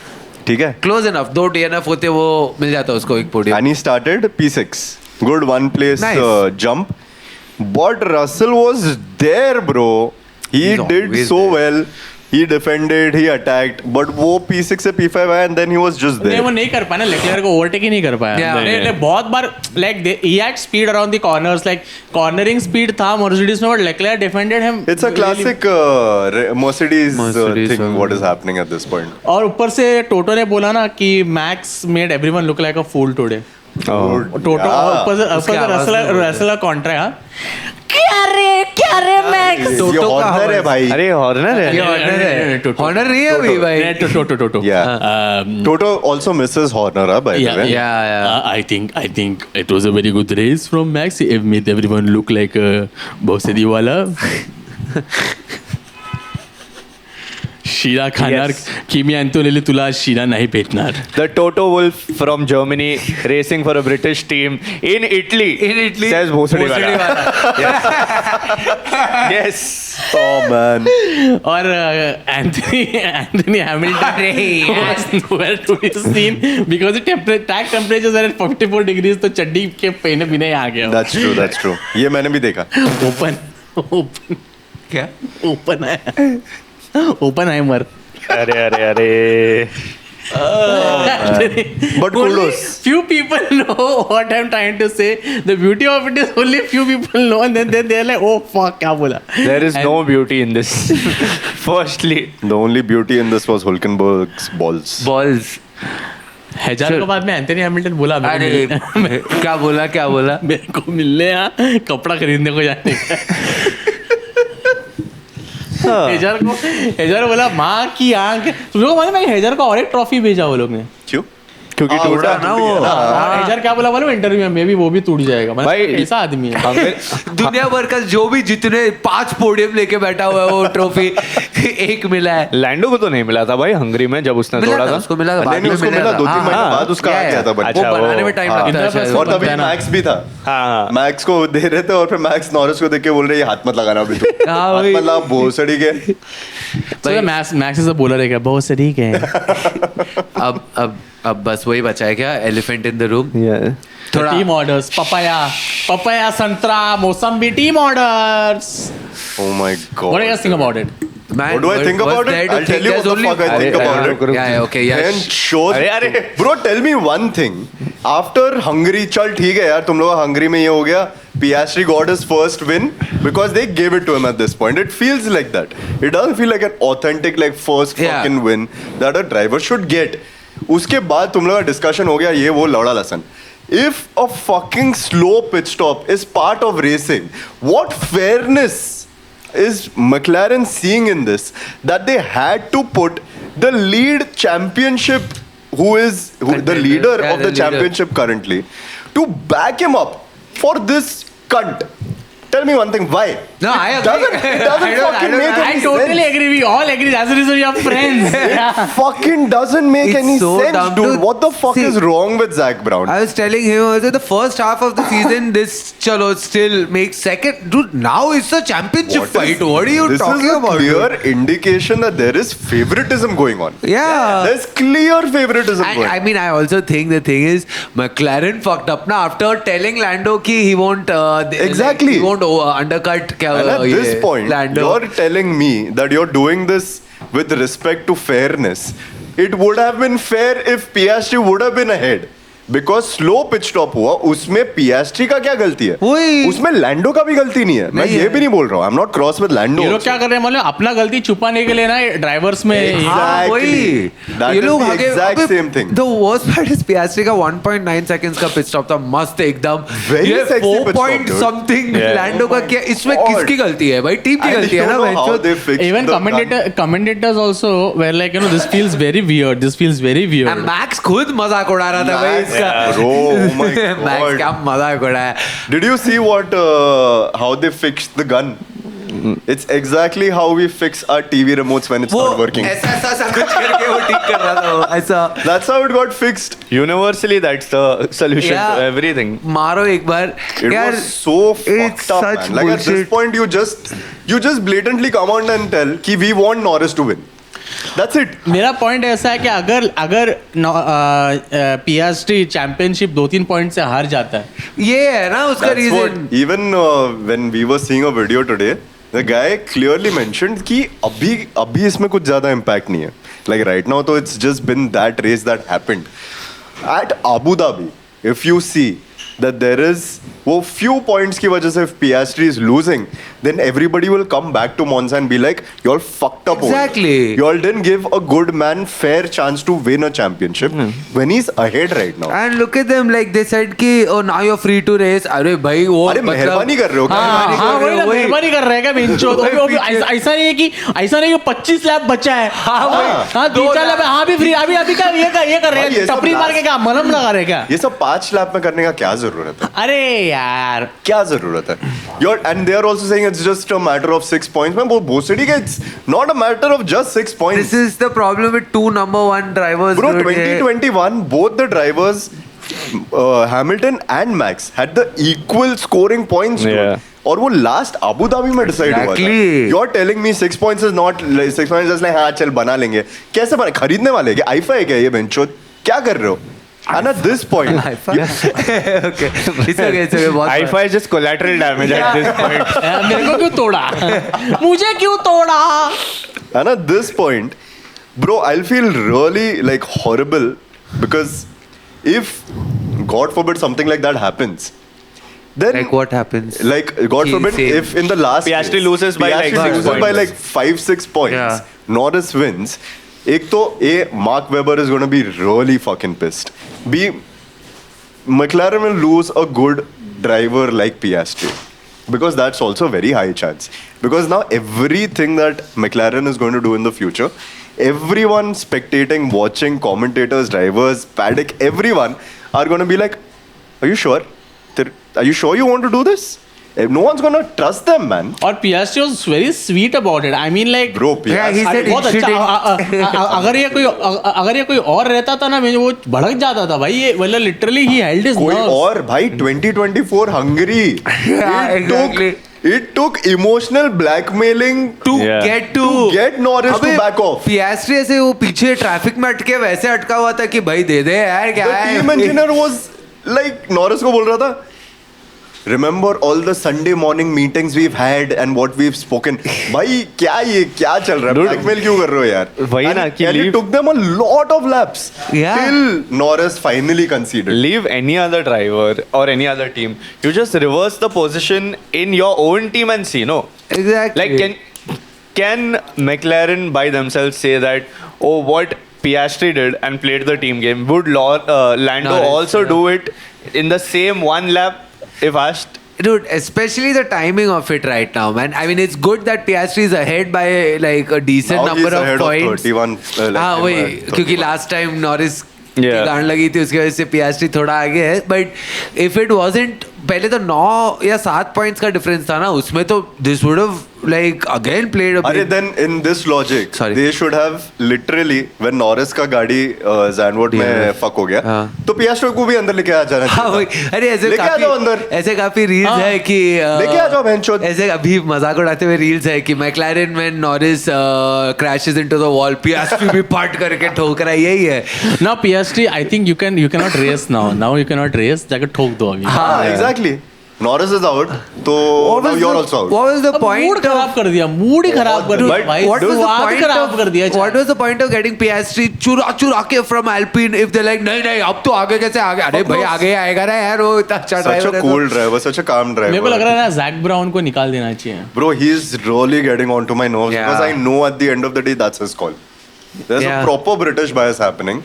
ठीक है. Close enough. 2 DNF होते वो मिल जाता उसको एक podium. And he started P6. Good one place Nice. jump. But Russell was there, bro. He He's did always so there. well. he defended, he attacked, but वो P6 से P5 आया and then he was just नहीं there. वो नहीं कर पाया ना, LeClair को ओवरटेक ही नहीं कर पाया। Yeah. ने बहुत बार लाइक ही had speed around the corners, like cornering speed था मर्सिडीज में, but Leclerc defended him. It's a classic Mercedes Mercedes, thing. What is happening at this point? और ऊपर से टोटो ने बोला ना कि Max made everyone look like a fool today. Toto Yeah. ऊपर से रेसलर कॉन्ट्रा है। क्या रे मैक्स। ये टोटो का Horner है आवाज। भाई. अरे हॉर्नर है ये ऑर्डर है, ऑर्डर नहीं है अभी भाई। टोटो Yeah. Toto also misses Horner, by the way. Yeah. I think it was a very good race from Max. It made everyone look like a Bosedi wala. शिरा खाणार Yes. किमी अँटोनीला तुला शिरा नाही भेटणार. The Toto Wolff from Germany racing for a British team in Italy. In Italy, Says Bhosadi भोसड़ी wala. Yes. Oh man. और Anthony Hamilton was nowhere to be seen because the track temperatures are at 54 degrees, तो चड्डी के पहने बिना ही आ गया. That's true. That's true. ये मैंने भी देखा. क्या? ओपन है मर. अरे But kudos. Few people know what I'm trying to say. The beauty of it is only few people know, and then they're like, oh fuck, क्या बोला? There is no beauty in this. Firstly. The only beauty in this was Hulkenberg's balls. Balls. हजार के बाद में Anthony Hamilton बोला अरे क्या बोला? मेरे को मिलने यहाँ कपड़ा खरीदने को जाने का। हेजर बोला माँ की आंख। तुम लोग मालूम है हेजर को और एक ट्रॉफी भेजा वो लोग ने। क्यों? क्योंकि हाँ, टूटा टूट ना गया वो। ना. और हेजर क्या बोला मालूम इंटरव्यू में भी वो भी टूट जाएगा। मतलब भाई, ऐसा आदमी है। दुनिया भर का जो भी जितने 5 पोडियम लेके बैठा हुआ है वो ट्रॉफी एक मिला है। लैंडो को तो नहीं मिला था भाई हंगरी में जब उसने मिला तोड़ा था, था। उसको मिला था, बाद नहीं, में उसको मिला 2-3 हाँ, महीने हाँ, बाद उसका आ गया था. but अच्छा, वो बनाने में वो- टाइम हाँ. लगता है शायद। और तभी बताना। मैक्स भी था. हाँ. मैक्स को दे रहे थे और फिर मैक्स नॉरिस को देख के बोल रहे ये हाथ मत लगाना अभी तो. हाँ, हाथ वही. मत लगा भोसड़ी के. तो मैक्स इज अ बॉलर है क्या? बहुत सही है। अब बस वही बचा है क्या? Elephant in the room. Yeah. थोड़ा टीम ऑर्डर्स पपाया संतरा मौसम्बी team orders. Oh my What do you god. guys think about it? What do I think about it? I'll tell you what the fuck I think about it. Yeah, okay, yeah. And shows. अरे. Bro, tell me one thing. After Hungary, चल ठीक है यार तुम लोग Hungary में ये हो गया. Piastri got his first win because they gave it to him at this point. It feels like that. It doesn't feel like an authentic like first Yeah. fucking win that a driver should get. उसके बाद तुम लोग का discussion हो गया ये वो लौड़ा लसन. If a fucking slow pit stop is part of racing, what fairness is McLaren seeing in this that they had to put the lead championship the Contender. leader Yeah, of the the leader. championship currently to back him up for this cunt. Tell me one thing, why? No, I agree. It doesn't I don't- fucking I don't- make I any totally sense. agree. We all agree. That's the reason we are friends. Yeah. Fucking doesn't make It's any so sense, dumb, dude. dude. What the fuck See, is wrong with Zach Brown? I was telling him also the first half of the season this chalo still makes second. Dude, now it's a championship What fight. is- What are you this talking is a about? clear dude? indication that there is favoritism going on. Yeah. There's clear favoritism And going I mean, I also think the thing is McLaren fucked up now after telling Lando ki he won't Exactly. he won't undercut And at this point, Lando. you're telling me that you're doing this with respect to fairness. It would have been fair if Piastri would have been ahead. Because slow pitch stop हुआ उसमें पियास्ट्री का क्या गलती है वही। उसमें लैंडो का भी गलती नहीं है मैं नहीं ये है। भी नहीं बोल रहा हूँ I am not cross with Lando ये लोग क्या कर रहे हैं मतलब अपना गलती छुपाने के लिए ना ड्राइवर्स में हाँ, वही। That ये is लोग the आगे exact अबे, same thing. The worst part is Piastri का 1.9 seconds का पिच स्टॉप था मस्त एकदम Very ये sexy 4 pit stop, point dude. something Yeah. लैंडो का क्या इसमें God. किसकी गलती है भाई टीम की I गलती है don't ना know how बहनचोद। they fixed even the gun. commentators also were like this feels very weird, this feels very weird. Max खुद मजाक उड़ा रहा था भाई Max, इसका bro, oh my max God. क्या मजाक उड़ाया Did you see what how they fixed the gun? It's exactly how we fix our TV remotes when it's वो not working. ऐसा ऐसा ऐसा कुछ करके वो ठीक कर रहा था वो, ऐसा That's how it got fixed. Universally, that's the solution Yeah. to everything. मारो एक बार It यार was so it's fucked up, such man. Like at this bullshit. point, you just blatantly come out and tell कि we want Norris to win. That's it. मेरा point ऐसा है कि अगर पियास्ट्री championship 2-3 point से हार जाता है ये है ना उसका That's reason what. Even when we were seeing a video today, The guy clearly mentioned कि अभी इसमें कुछ ज़्यादा impact नहीं है. Like right now, तो it's just been that race that happened. At Abu Dhabi, if you see that there is वो few points की वजह से if Piastri is losing, then everybody will come back to Monza and be like, you all fucked up. Exactly. You all didn't give a good man fair chance to win a championship when he's ahead right now. And look at them, like they said कि oh now you're free to race. अरे भाई वो अरे मेहरबानी कर रहे हो क्या? हाँ वही ना, मेहरबानी कर रहे हैं क्या बेंचो? ऐसा नहीं है कि 25 लैप बचा है. हाँ 2-4 लैप. हाँ भी फ्री अभी का ये कर रहे हैं. टपरी मार के क्या मलहम लगा रहे क्या? ये सब 5 लैप में करने का क्या जरूरत है? अरे यार क्या जरूरत है? And they are also saying it's just a matter of 6 points. मैं भोसड़ी के it's not a matter of just 6 points. This is the problem with two number one drivers. Bro, 2021 both the drivers Hamilton and Max had the equal scoring points. Yeah. और वो last Abu Dhabi में decide हुआ था. Exactly. You're telling me 6 points is not 6 points just like हाँ चल बना लेंगे. कैसे बना? खरीदने वाले क्या? आईफा है क्या ये बेंचो? क्या कर रहे हो? And at this point, Okay. It's okay. बहुत IFA is just collateral damage at this point. मेरे को क्यों तोड़ा? मुझे क्यों तोड़ा? and at this point, bro, I'll feel really like horrible because if God forbid something like that happens, then Like what happens? like God He forbid says- if in the last Piastri race, loses by like Piastri 6 loses by points. like 5-6 points, Yeah. Norris wins. एक तो Mark Webber is going to be really fucking pissed. B, McLaren will lose a good driver like Piastri because that's also a very high chance. Because now everything that McLaren is going to do in the future, everyone spectating, watching, commentators, drivers, paddock, everyone are going to be like, "Are you sure? Are you sure you want to do this?" No one's going to trust them, man. और Piastri was very sweet about it. I mean like Bro, Yeah, he Piastri. said बहुत it अच्छा. अगर ये कोई और रहता था ना, मैं वो भड़क जाता था भाई. ये मतलब literally he held his कोई nerves. और भाई 2024 Hungary. Yeah, exactly. It took emotional blackmailing to Yeah. get Norris to अबे, back off. पियास्ट्री ऐसे वो पीछे ट्रैफिक में अटके वैसे अटका हुआ था कि भाई दे दे यार क्या The है. team engineer was like Norris को बोल रहा था, remember all the Sunday morning meetings we've had and what we've spoken. भाई क्या चल रहा है? Dude, Blackmail क्यों कर रहे हो यार? वही And- ना कि and it leave- took them a lot of laps Yeah. till Norris finally conceded. Leave any other driver or any other team. You just reverse the position in your own team and see. No, Exactly. like can McLaren by themselves say that, oh, what Piastri did and played the team game, would Lando Norris, also yeah. do it in the same one lap if asked? Dude, especially the timing of it right now, man. I mean, it's good that Piastri is ahead by like a decent Now number he's of ahead of points. 31. हाँ वही, क्योंकि 31. last time Norris की Yeah. गांड लगी थी उसकी वजह से पियास्ट्री थोड़ा आगे है. बट इफ इट वाजंट, पहले तो 9 या 7 पॉइंट्स का डिफरेंस था ना, उसमें तो this would have like again played a अरे big... then in this logic, Sorry. they should have literally when Norris का गाड़ी Zandvoort में Yeah. fuck हो गया, हाँ. तो Piastri को भी अंदर लेके आ जाना हाँ वही. चाहिए. अरे ऐसे लेके आ जाओ अंदर. ऐसे काफी रील्स है कि लेके आ जाओ बहनचोद. ऐसे अभी मजाक उड़ाते हुए रील्स है कि मैक्लारेन में Norris crashes into the wall, पियास्ट्री भी पार्ट करके ठोक रहा है. यही है. Now Piastri, I think you cannot race now. Now you cannot race. जाकर ठोक दो अभी. हाँ, exactly. Norris is out, तो now you're also out. What was the अब point मूड of... खराब कर दिया. मूड ही खराब कर दिया But भाई. What was the स्वाद point खराब कर दिया. of what was the point of getting Piastri चुरा के from Alpine if they're like नहीं अब तो आगे कैसे आगे? अरे भाई आगे आएगा ना यार, वो इतना अच्छा Such ड्राइवर a है. cool driver, such a calm driver. मेरे को लग रहा है ना जैक ब्राउन को निकाल देना चाहिए. Bro, he's really getting onto my nerves Yeah. because I know at the end of the day that's his call. There's Yeah. a proper British bias happening.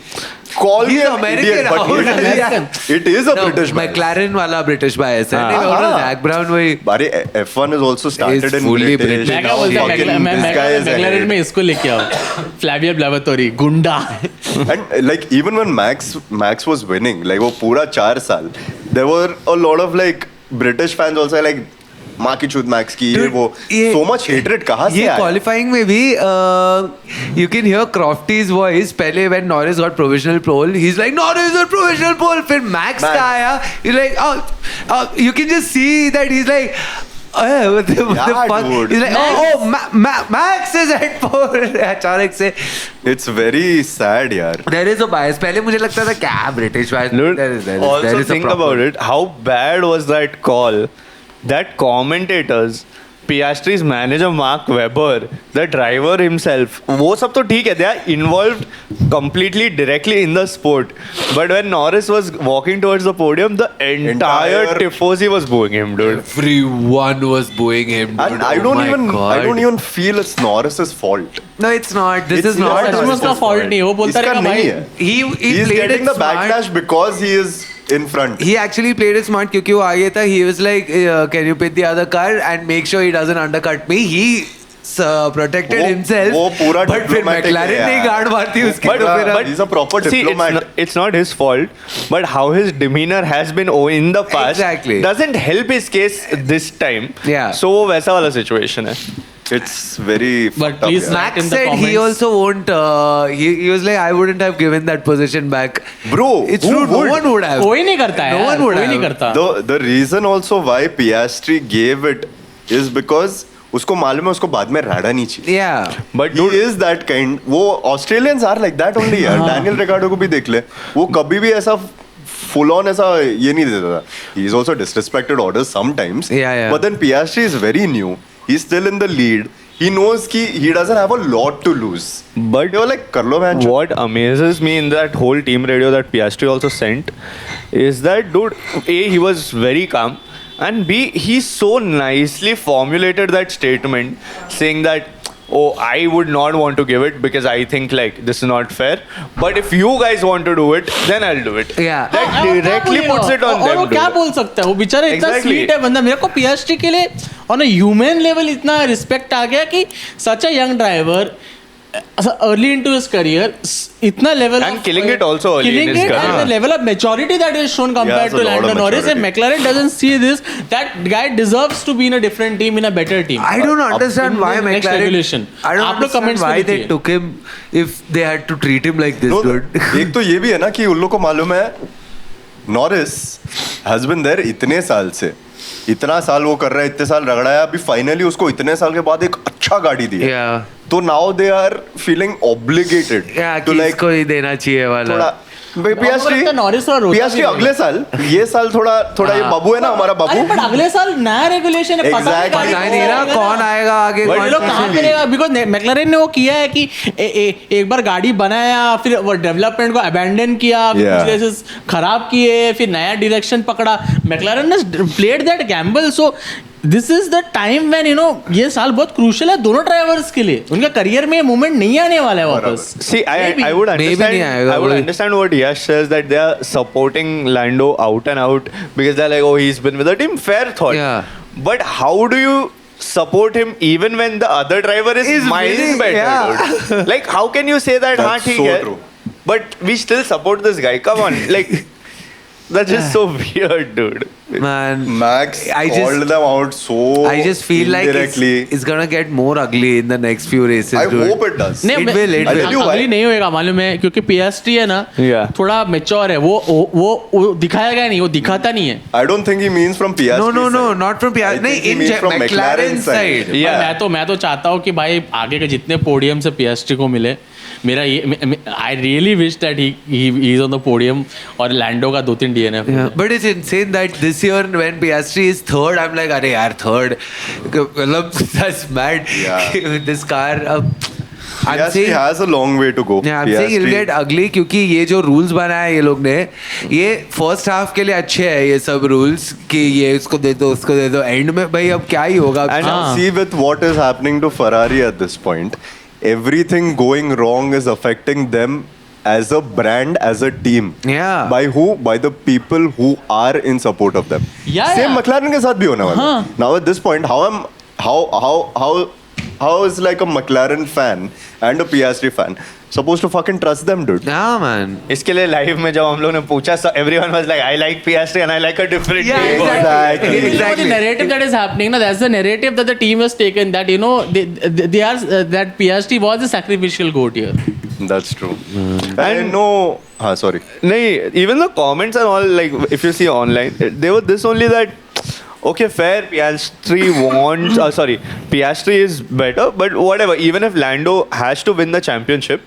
Call me He's an American. idiot, but How it does is, he- it is a No, British bias. McLaren वाला British bias है. नहीं, हाँ. और Zach Brown वही. अरे F1 is also started He's in fully British. British. मैं क्या Now बोलता fucking this guy is McLaren ahead. में इसको लेके आओ. फ्लैवियर ब्लावतोरी गुंडा. And like even when Max was winning, like वो पूरा 4 साल, there were a lot of like British fans also like माँ की चूत मैक्स की ये Dude, वो ये- so much hatred कहाँ से ये आया? क्वालिफाइंग में भी you can hear Crofty's voice. पहले when Norris got provisional pole, he's like Norris got provisional pole. फिर Max का आया, he's like you can just see that he's like what the fuck? dude. He's like Max is at pole. अचानक से It's very sad यार. there is a bias. पहले मुझे लगता था क्या British bias. Dude, There also is a think proper- about it. How bad was that call? That commentators Piastri's manager Mark Webber, the driver himself, वो सब तो ठीक है, they are involved completely directly in the sport. But when Norris was walking towards the podium, the entire tifosi was booing him, dude. Everyone was booing him. Dude. And I Oh don't my even God. I don't even feel it's Norris's fault. No, it's not. This It's is not. not सचमुच उसका Norris's fault नहीं है, वो बोलता इसका रहेगा नहीं भाई है. He He's played getting it the smart. backlash because he is in front. He actually played it smart क्योंकि वो आगे था. He was like, can you pit the other car and make sure he doesn't undercut me. He protected वो- himself. वो पूरा but फिर diplomatic McLaren है ने यार. गांड मारती उसकी. But, तो फिर but he's a proper see, diplomat. it's not his fault, but how his demeanor has been in the past Exactly. doesn't help his case this time. Yeah. So वो वैसा वाला situation है. It's very But fucked up, please yeah. Max Max in the said he comments. also won't. He was like, I wouldn't have given that position back. Bro, It's who true. No would? one would have. कोई नहीं करता है No यार, one would कोई नहीं have. करता. The reason also why Piastri gave it is because उसको मालूम है उसको बाद में राडा नहीं चाहिए. Yeah. But He dude, is that kind. वो Australians are like that only यार. Daniel Ricciardo को भी देख ले. वो कभी भी ऐसा full on ऐसा ये नहीं देता था. He is also disrespected orders sometimes. Yeah, yeah. But then Piastri is very new. He's still in the lead. He knows कि he doesn't have a lot to lose. But You're like कर लो man. what amazes me in that whole team radio that Piastri also sent is that, dude, A, he was very calm, and B, he so nicely formulated that statement saying that, oh, I would not want to give it because I think like this is not fair, but if you guys want to do it, then I'll do it. Yeah. That हाँ, वो क्या directly बोलेगा? puts it on और them, वो क्या dude. बोल सकता है, वो बेचारा इतना Exactly. स्वीट है बंदा. मेरे को पीएसटी के लिए ऑन अ ह्यूमन लेवल इतना रिस्पेक्ट आ गया कि such a young driver early into his career इतना level And killing it also early in his career. and the level of maturity that is shown compared has a to lot of Lando Norris. If maturity. McLaren doesn't see this, that guy deserves to be in a different team, in a better team. I don't understand in why the next McLaren. regulation. I don't आप लोग understand comments why में they लिखिए. took him if they had to treat him like this, No, dude. एक तो ये भी है ना कि उन लोग को मालूम है नॉरिस हैज बीन देयर इतने साल से. इतना साल वो कर रहा है, इतने साल रगड़ा है, अभी फाइनली उसको इतने साल के बाद एक अच्छा गाड़ी दी है. Yeah. तो now they are feeling obligated Yeah, to कि लाइक इसको ही देना चाहिए वाला. थोड़ा लगता है नॉरिस थोड़ा रोता पियास्ट्री भी अगले साल, ये साल थोड़ा ये बाबू है ना हमारा अरे बाबू. पर अगले साल नया रेगुलेशन है, पता Exactly. गाड़ी पता ही नहीं रहा कौन आएगा आगे. But ये कौन लोग कहाँ पे रहेगा? बिकॉज मैक्लैरेन ने वो किया है कि एक बार गाड़ी बनाया, फिर वो डेवलपमेंट को अबैंडन किया, फिर Yeah. कुछ रेसेस खराब किए, फिर नया डायरेक्शन पकड़ा. मैक्लैरेन ने played that Gamble. So this is the time when ये साल बहुत क्रूशियल है दोनों ड्राइवर्स के लिए. उनका करियर में मूवमेंट नहीं आने वाला है वापस. See, I would Maybe understand. नहीं आएगा, I would वही. understand what Yash says that they are supporting Lando out and out because they're like, oh, he's been with the team. Fair thought. Yeah. But how do you support him even when the other driver is Is miles winning, better? yeah. Dude? Like, how can you say that? That's "हाँ, ठीक so है," true. But we still support this guy. Come on, like. That's just so weird, dude. Man, Max I just- called them out so I just feel like indirectly. it's gonna get more ugly in the next few races, I dude. hope it does. नहीं, It will, it I'll tell you why. अगली नहीं होएगा मालूम है, क्योंकि PST है ना Yeah. थोड़ा मेच्योर है. वो दिखाएगा नहीं, वो दिखाता नहीं है. I don't think he means from Piastri. No, side. not from I Piastri. think he नहीं, means in from McLaren McLaren side. side. Yeah. मैं तो चाहता हूँ कि भाई आगे के जितने पोडियम से पीएसटी को मिले. मेरा ये I really wish that he is on the podium और लैंडो का 2-3 DNF. Yeah, but it's insane that this year when Piastri is third, I'm like, अरे यार third, मतलब that's mad. Yeah. This car. I'm Piastri saying, has a long way to go. yeah, I'm saying it'll Piastri- get ugly क्योंकि ये जो rules बनाए ये लोग ने, ये first half के लिए अच्छे हैं ये सब rules कि ये इसको दे दो उसको दे दो. End में भाई अब क्या ही होगा. And हाँ. see with what is happening to Ferrari at this point, everything going wrong is affecting them as a brand, as a team. Yeah. By who? By the people who are in support of them. Yeah, Same yeah. McLaren के साथ भी होने वाला. हाँ. Now at this point, how is like a McLaren fan and a Piastri fan supposed to fucking trust them, dude? Yeah, man. इसके लिए live में जब हम लोग ने पूछा, so everyone was like, I like Piastri and I like a different Yeah, team. exactly. You know Exactly. the narrative that is happening, no, that's the narrative that the team has taken, that they are that Piastri was a sacrificial goat here. That's true. I know. Sorry. नहीं, even the comments and all, like if you see online, they were this only that, okay, fair, Piastri wants, Piastri is better, but whatever, even if Lando has to win the championship,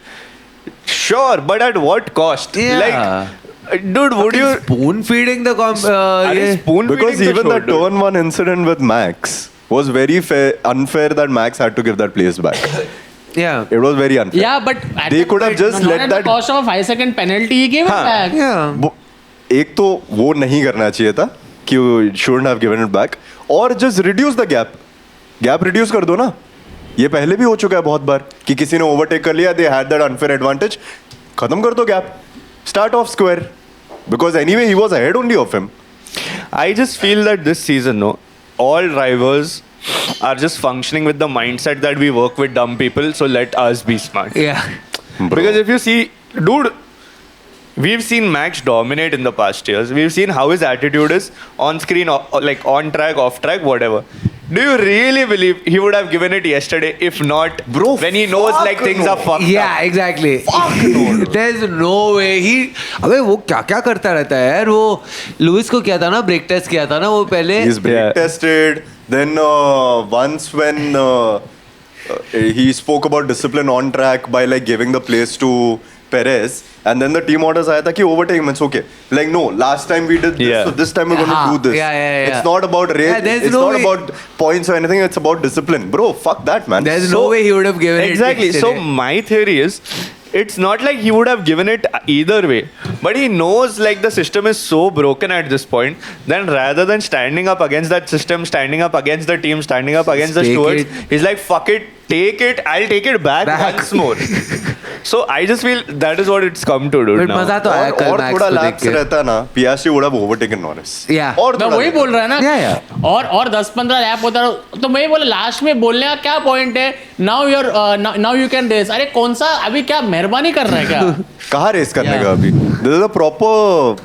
sure, but at what cost? Yeah. Like, dude, would you... Spoon feeding the अरे ये- spoon Because feeding even the the show, dude. turn one incident with Max, was very unfair that Max had to give that place back. Yeah. It was very unfair. Yeah, but at They the could have point, just not let at the that- cost of a 5-second penalty. He gave it back. Yeah. एक तो वो नहीं करना चाहिए था कि shouldn't have given it back, और just reduce the gap reduce कर दो ना. ये पहले भी हो चुका है बहुत बार कि किसी ने ओवरटेक कर लिया, they had that unfair advantage, खत्म कर दो gap, start off square, because anyway he was ahead only of him. I just feel that this season, no, all drivers are just functioning with the mindset that we work with dumb people, so let us be smart. Yeah. Because if you see, dude, we've seen Max dominate in the past years. We've seen how his attitude is on screen, like on track, off track, whatever. Do you really believe he would have given it yesterday? If not, Bro, when he knows fuck like things no. are fucked Yeah, up. exactly. There's no way. अबे वो क्या क्या करता रहता है यार. वो Louis को किया था ना, ब्रेक टेस्ट किया था ना वो पहले. He's brake Yeah. tested. Then once when he spoke about discipline on track by like giving the place to Perez, and then the team orders आया था कि overtake means okay. Like no, last time we did this, Yeah. so this time we're going to do this. Yeah. It's not about race. Yeah, there's it's no not way- about points or anything. It's about discipline, bro. Fuck that, man. There's no way he would have given Exactly. it. So my theory is, it's not like he would have given it either way, but he knows like the system is so broken at this point. Then rather than standing up against that system, standing up against the team, standing up against the Take stewards, it. he's like, fuck it, take it. I'll take it back. Once more. So I just feel that is what it's come to, dude. But now. मजा तो आया कल और max थोड़ा को देख laps के. रहता ना, Piastri would have overtaken Norris. Yeah. और मैं थोड़ा वही रहता. बोल रहा है ना. Yeah. और 10-15 लैप होता रहा, तो मैं बोला लास्ट में बोलने का क्या पॉइंट है. Now you can race. अरे कौन सा अभी क्या मेहरबानी कर रहा है क्या? कहाँ रेस करने Yeah. का अभी? This is a proper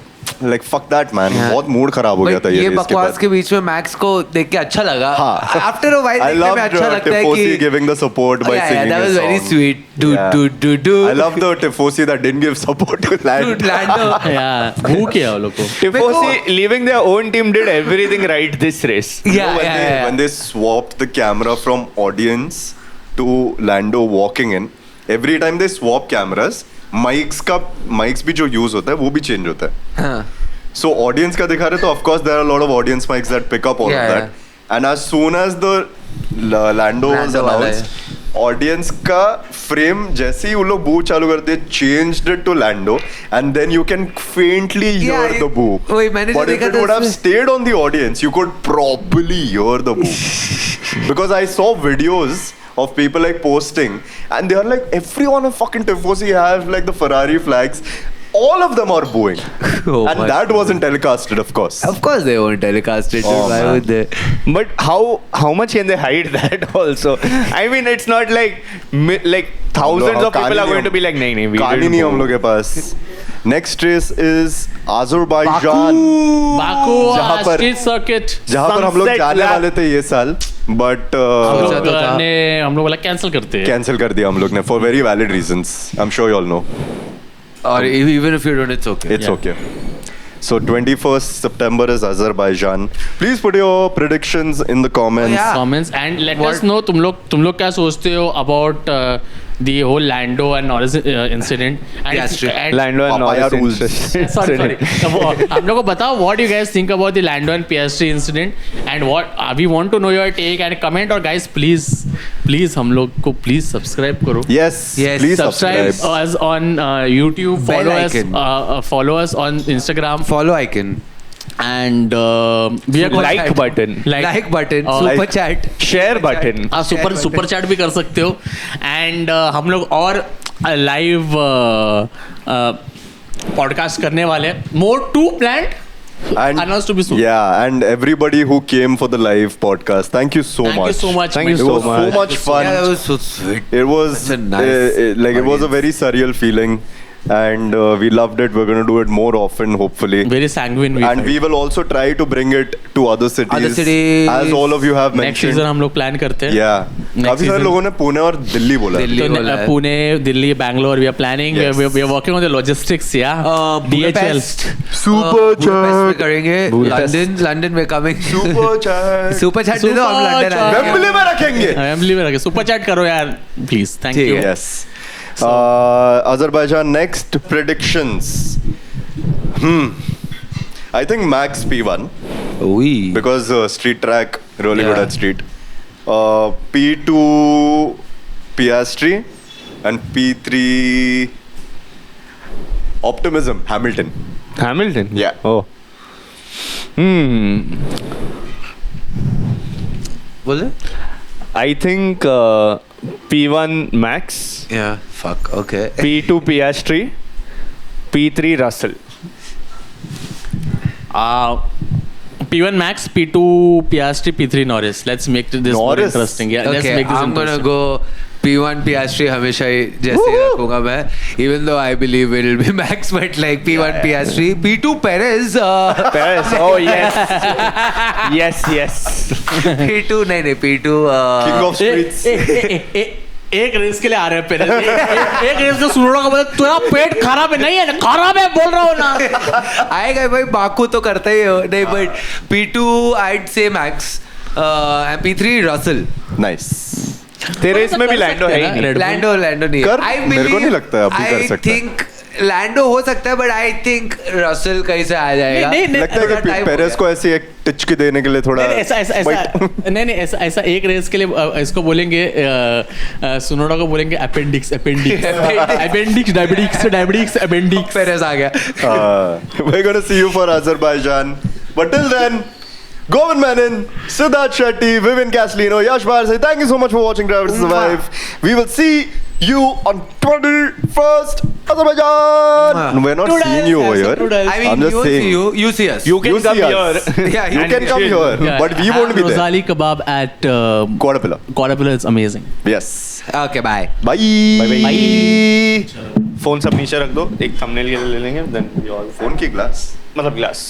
like fuck that man. Yeah. बहुत मूड खराब हो गया था But ये ये रेस के बकवास बाद. के बीच में मैक्स को देख के अच्छा लगा. हाँ. After a while I देखने loved में अच्छा लगता है Tifosi कि giving the support by yeah, singing that his was very song. sweet. Dude, Yeah. dude. I love the Tifosi that didn't give support to Lando. Dude, Lando. यार भूख किया वो लोग को. Tifosi leaving their own team did everything right this race. Yeah, when, yeah. when they swapped the camera from audience to Lando walking in, every time they swap cameras, mics भी जो use होता है वो भी change होता है. हाँ. So audience का दिखा रहे तो of course there are a lot of audience mics that pick up all Yeah, of that. And as soon as the Lando was Lando वाला announced, audience का frame जैसे ही वो लोग boo चालू कर दिए, changed it to Lando, and then you can faintly hear Yeah, the boo. वही मैंने जो But if देखा it था would have उसमें- stayed on the audience, you could probably hear the boo. Because I saw videos of people like posting, and they are like, everyone in fucking Tifosi have like the Ferrari flags. All of them are booing. Oh And my that wasn't telecasted, of course. Of course they won't telecast it. Oh, Why man. would they? But how much can they hide that also? I mean, it's not like thousands of people are going to be like, nahi, we कहानी didn't नहीं go." हम लोग के पास. Next race is Azerbaijan. Baku जहाँ पर- street circuit. जहाँ पर हम लोग Sunset जाने lap. वाले थे ये साल, but सोचा तो था. हम लोग बोला कैंसिल करते हैं. कैंसिल कर दिया हम लोग ने for very valid reasons. I'm sure you all know. Or even if you don't, it's okay. It's Yeah. okay. So 21st September is Azerbaijan. Please put your predictions in the comments. Yeah. Comments and let What- us know तुम लोग क्या सोचते हो about the whole Lando and Norris incident. And Piastri. Lando and Papaya Norris rules. interested. sorry. हम लोग को बताओ what you guys think about the Lando and Piastri incident, and what we want to know your take and comment. और guys please हम लोग को please subscribe करो. Yes, Yes, please Subscribe subscribe. us on YouTube. Bell Follow us. icon. Follow us on Instagram. Follow icon. And we are Like button. Like button. और- Super chat. Share button. आप super chat भी कर सकते हो. And हम लोग और live podcast करने वाले हैं. More to plan And announced to be soon. yeah, and everybody who came for the live podcast, thank you so Thank much. you so much. Thank you It so was so much. much fun. Yeah, that was so sweet. It was Such a nice like it was a audience. very surreal feeling, and we loved it. We're going to do it more often, hopefully. Very sanguine. And we will also try to bring it to other cities, Other cities. as all of you have next mentioned. Season हम लोग plan करते हैं. Yeah, Next काफी सारे season. लोगों ने पुणे और दिल्ली बोला. दिल्ली. तो बोला है. Pune, Delhi, Bangalore. We are planning. Yes. We are working on the logistics. Yeah. DHL. Budapest. Super Budapest में chat. करेंगे. Budapest. London में coming. Super chat. Super chat दे दो हम Super लंदन chat. आएंगे. वेम्बली में रखेंगे. फैमिली में रखे. सुपर चैट करो यार. Please. Thank ठीक you. है. Yes. Azerbaijan next predictions. I think Max P1 Oui. because street track really Yeah. good at street. P2 Piastri and P3 Optimism Hamilton. Hamilton. Yeah. Oh. बोले? I think P1 Max, Yeah. Fuck. Okay. P2 Piastri, P3 Russell. P1 Max, P2 Piastri, P3 Norris. Let's make this more Norris? interesting. Yeah, let's Okay. make this I'm gonna interesting. go P1 Piastri हमेशा ही जैसे ही रखूंगा मैं. Even though I believe it will be Max, but like P1 Piastri, P2 Perez. Perez. Oh yes. yes. P2 नहीं P2. King of streets. एक race के लिए आ रहे हैं पहले एक रेस में सुनोड़ा का बोला तेरा पेट खराब है नहीं है खराब है बोल रहा हूँ ना आएगा भाई बाकू तो करता ही हो नहीं but P2 I'd say Max and P3 Russell. Nice. तेरे इसमें भी लैंडो है ही नहीं. Red Bull. लैंडो नहीं कर, है. मेरे को नहीं लगता है अभी कर सकता है. I think लैंडो हो सकता है बट आई थिंक रसल कहीं से आ जाएगा. नहीं, लगता है कि पेरेस को ऐसे एक टिचकी देने के लिए थोड़ा नहीं ऐसा एक रेस के लिए इसको बोलेंगे सुनोड़ा को बोलेंगे अपेंडिक्स डायबिटिक्स अपेंडिक्स पेरेस आ गया. we're gonna see you for Azerbaijan, but till then, Govind Menon, Siddharth Shetty, Vivian Castellino, Yash Bharse, thank you so much for watching Drive to Survive. We will see you on 21st Azerbaijan. We're not seeing you over here. I mean, I'm just you saying. See you see us. You can You come see here. us. Yeah, You can come here, but we won't be there. Rosali kebab at Quadrupilla. Quadrupilla is amazing. Yes. Okay, bye. Bye. Phone सब नीचे रख दो एक thumbnail के लिए ले लेंगे then we all Phone की glass. मतलब ग्लास